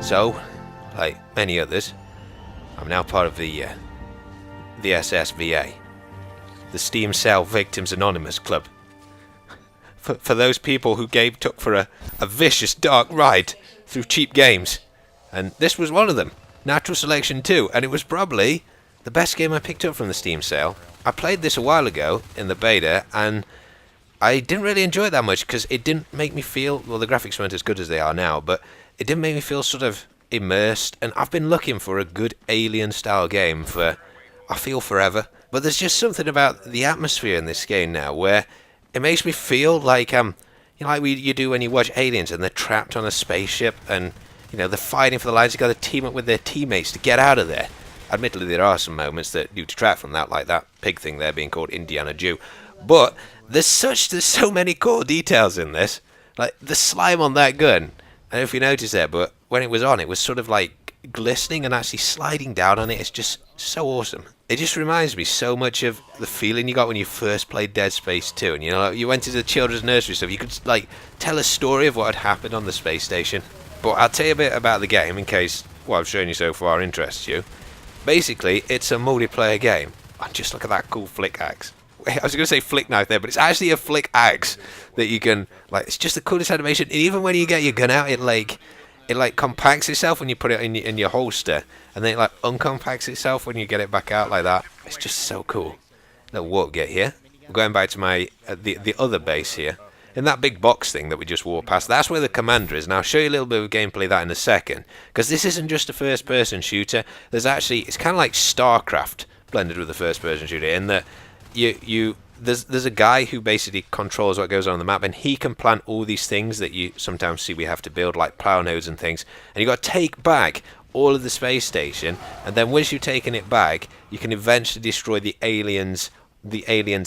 So, like many others, I'm now part of the SSVA, the Steam Cell Victims Anonymous Club. For those people who took for a vicious dark ride through cheap games. And this was one of them, Natural Selection 2, and it was probably the best game I picked up from the Steam sale. I played this a while ago in the beta, and I didn't really enjoy it that much because it didn't make me feel, well, the graphics weren't as good as they are now, but it didn't make me feel sort of immersed, and I've been looking for a good Alien-style game for, I feel, forever. But there's just something about the atmosphere in this game now where it makes me feel like, you know, like you do when you watch Aliens and they're trapped on a spaceship and, you know, they're fighting for their lives. You've got to team up with their teammates to get out of there. Admittedly, there are some moments that do detract from that, like that pig thing there being called Indiana Jew. But there's so many cool details in this. Like the slime on that gun. I don't know if you noticed that, but when it was on, it was sort of like glistening and actually sliding down on it. It's just so awesome. It just reminds me so much of the feeling you got when you first played Dead Space 2. And, you know, you went into the children's nursery stuff. You could, like, tell a story of what had happened on the space station. But I'll tell you a bit about the game in case what I've shown you so far interests you. Basically, it's a multiplayer game. Oh, just look at that cool flick axe. I was going to say flick knife there, but it's actually a flick axe that you can, like, it's just the coolest animation. And even when you get your gun out, it compacts itself when you put it in your holster, and then it like uncompacts itself when you get it back out like that. It's just so cool. Little warp gate here. We're going back to my the other base here. In that big box thing that we just walked past, that's where the commander is. Now I'll show you a little bit of gameplay of that in a second, because this isn't just a first-person shooter. There's actually, it's kind of like StarCraft blended with a first-person shooter, in that there's a guy who basically controls what goes on the map, and he can plant all these things that you sometimes see we have to build, like plow nodes and things, and you got to take back all of the space station, and then once you've taken it back, you can eventually destroy the aliens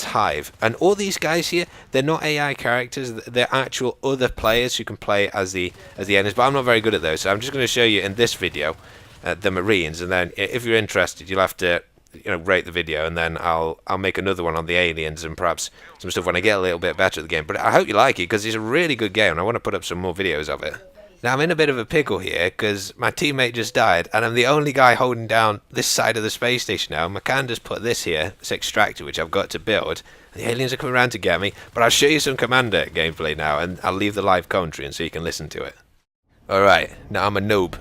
hive. And all these guys here, they're not AI characters, they're actual other players who can play as the aliens, but I'm not very good at those, so I'm just going to show you in this video the Marines, and then if you're interested, you'll have to, you know, rate the video, and then I'll make another one on the aliens and perhaps some stuff when I get a little bit better at the game. But I hope you like it, because it's a really good game and I want to put up some more videos of it. Now I'm in a bit of a pickle here because my teammate just died and I'm the only guy holding down this side of the space station now. Macanda's put this here, this extractor, which I've got to build. The aliens are coming around to get me, but I'll show you some Commander gameplay now, and I'll leave the live commentary and so you can listen to it. Alright, now I'm a noob.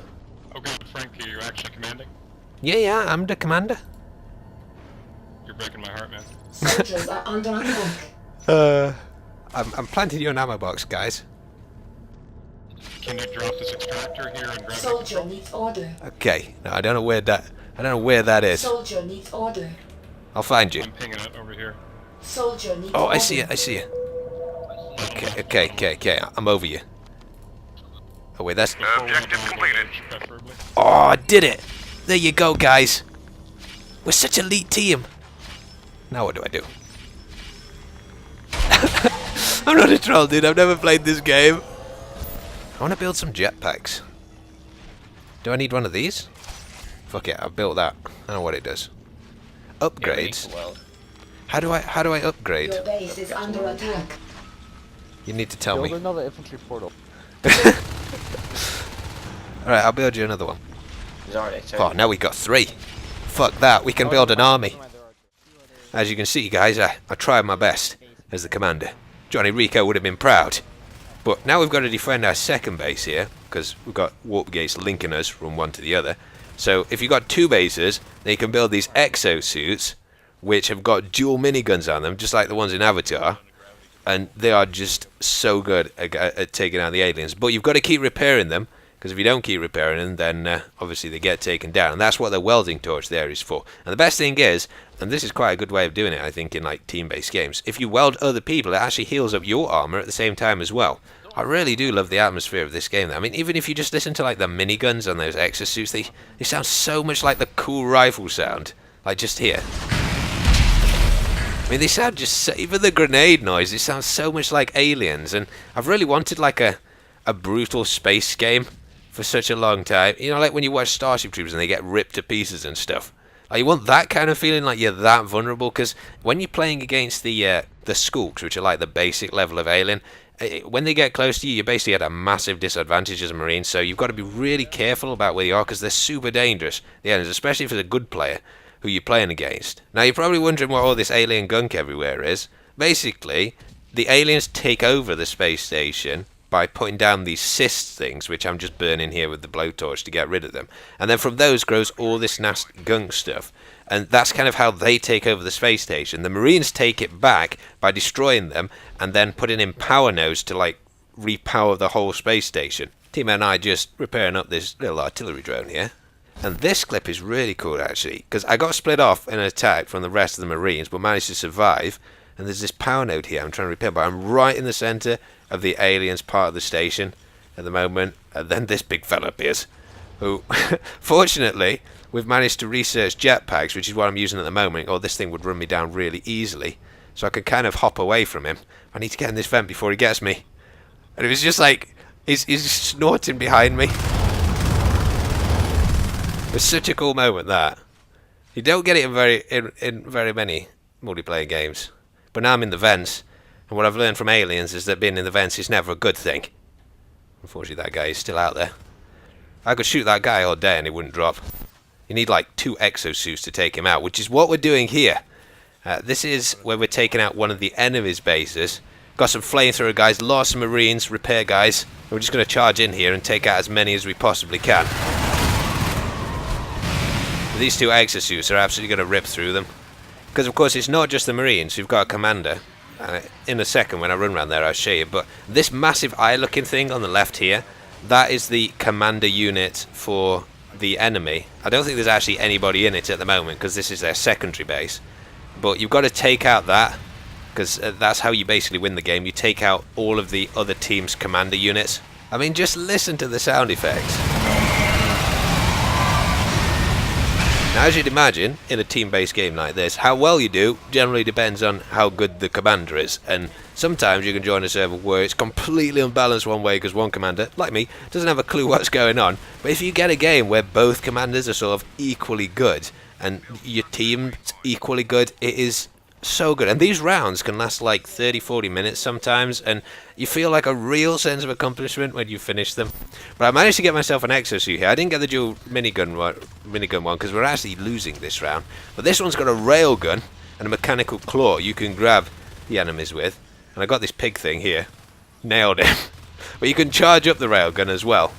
Okay, Frank, are you actually commanding? Yeah, I'm the commander. You're breaking my heart, man. Soldiers are under attack. I'm planting you an ammo box, guys. Can you drop this extractor here and grab Soldier needs order. Okay, now I don't know where that is. Soldier needs order. I'll find you. I'm pinging it over here. Soldier needs Oh, order. I see it. Okay, I'm over you. Oh wait, that's... Objective completed. Preferably. Oh, I did it! There you go, guys. We're such an elite team. Now what do I do? I'm not a troll, dude. I've never played this game. I want to build some jetpacks. Do I need one of these? Fuck it, I've built that. I don't know what it does. Upgrades. How do I upgrade? Your base is under attack. You need to tell me. Build another infantry portal. Alright, I'll build you another one. There's already two. Oh, now we've got 3. Fuck that, we can build an army. As you can see, guys, I tried my best as the commander. Johnny RICO would have been proud. But now we've got to defend our second base here, because we've got warp gates linking us from one to the other. So if you've got 2 bases, then you can build these exosuits, which have got dual miniguns on them, just like the ones in Avatar. And they are just so good at taking out the aliens. But you've got to keep repairing them, because if you don't keep repairing them, then obviously they get taken down. And that's what the welding torch there is for. And the best thing is, and this is quite a good way of doing it, I think, in like team-based games, if you weld other people, it actually heals up your armor at the same time as well. I really do love the atmosphere of this game. I mean, even if you just listen to like the miniguns on those exosuits, they sound so much like the cool rifle sound. Like just here. I mean, they sound just, even the grenade noise, it sounds so much like Aliens. And I've really wanted like a brutal space game for such a long time. You know, like when you watch Starship Troopers and they get ripped to pieces and stuff. Like, you want that kind of feeling, like you're that vulnerable, because when you're playing against the Skulks, which are like the basic level of Alien, when they get close to you, you're basically at a massive disadvantage as a Marine, so you've got to be really careful about where you are, because they're super dangerous, the enemies, especially if it's a good player who you're playing against. Now, you're probably wondering what all this alien gunk everywhere is. Basically, the aliens take over the space station by putting down these cyst things, which I'm just burning here with the blowtorch to get rid of them. And then from those grows all this nasty gunk stuff. And that's kind of how they take over the space station. The Marines take it back by destroying them and then putting in power nodes to, like, repower the whole space station. Team and I just repairing up this little artillery drone here. And this clip is really cool, actually, because I got split off in an attack from the rest of the Marines, but managed to survive. And there's this power node here I'm trying to repair, but I'm right in the centre of the aliens part of the station at the moment. And then this big fella appears, who, fortunately, we've managed to research jetpacks, which is what I'm using at the moment, or this thing would run me down really easily. So I can kind of hop away from him. I need to get in this vent before he gets me. And it was just like, he's snorting behind me. It was such a cool moment, that. You don't get it in very many multiplayer games. But now I'm in the vents, and what I've learned from aliens is that being in the vents is never a good thing. Unfortunately, that guy is still out there. I could shoot that guy all day and he wouldn't drop. You need like 2 exosuits to take him out, which is what we're doing here. This is where we're taking out one of the enemy's bases. Got some flamethrower guys, lots of Marines, repair guys. We're just going to charge in here and take out as many as we possibly can. These 2 exosuits are absolutely going to rip through them. Because, of course, it's not just the Marines. We've got a commander. In a second, when I run around there, I'll show you. But this massive eye-looking thing on the left here, that is the commander unit for the enemy. I don't think there's actually anybody in it at the moment, because this is their secondary base. But you've got to take out that, because that's how you basically win the game. You take out all of the other team's commander units. I mean, just listen to the sound effects. Now, as you'd imagine, in a team-based game like this, how well you do generally depends on how good the commander is. And sometimes you can join a server where it's completely unbalanced one way because one commander, like me, doesn't have a clue what's going on. But if you get a game where both commanders are sort of equally good and your team's equally good, it is so good. And these rounds can last like 30-40 minutes sometimes, and you feel like a real sense of accomplishment when you finish them. But I managed to get myself an exosuit here. I didn't get the dual minigun one because we're actually losing this round. But this one's got a railgun and a mechanical claw you can grab the enemies with. And I got this pig thing here. Nailed him. But you can charge up the railgun as well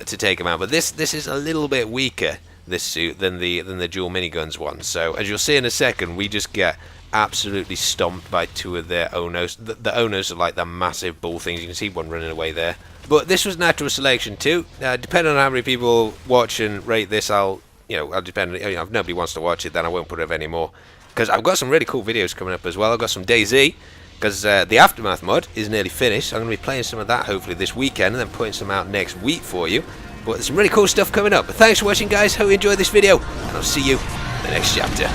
to take him out. But this is a little bit weaker, this suit, than the dual miniguns one. So as you'll see in a second, we just get absolutely stomped by 2 of their Onos. The Onos are like the massive bull things. You can see one running away there. But this was natural selection too. Depending on how many people watch and rate this, I'll depend. If nobody wants to watch it, then I won't put it up anymore. Because I've got some really cool videos coming up as well. I've got some DayZ, because the Aftermath mod is nearly finished. So I'm going to be playing some of that hopefully this weekend, and then putting some out next week for you. But there's some really cool stuff coming up. But thanks for watching, guys. Hope you enjoyed this video, and I'll see you in the next chapter.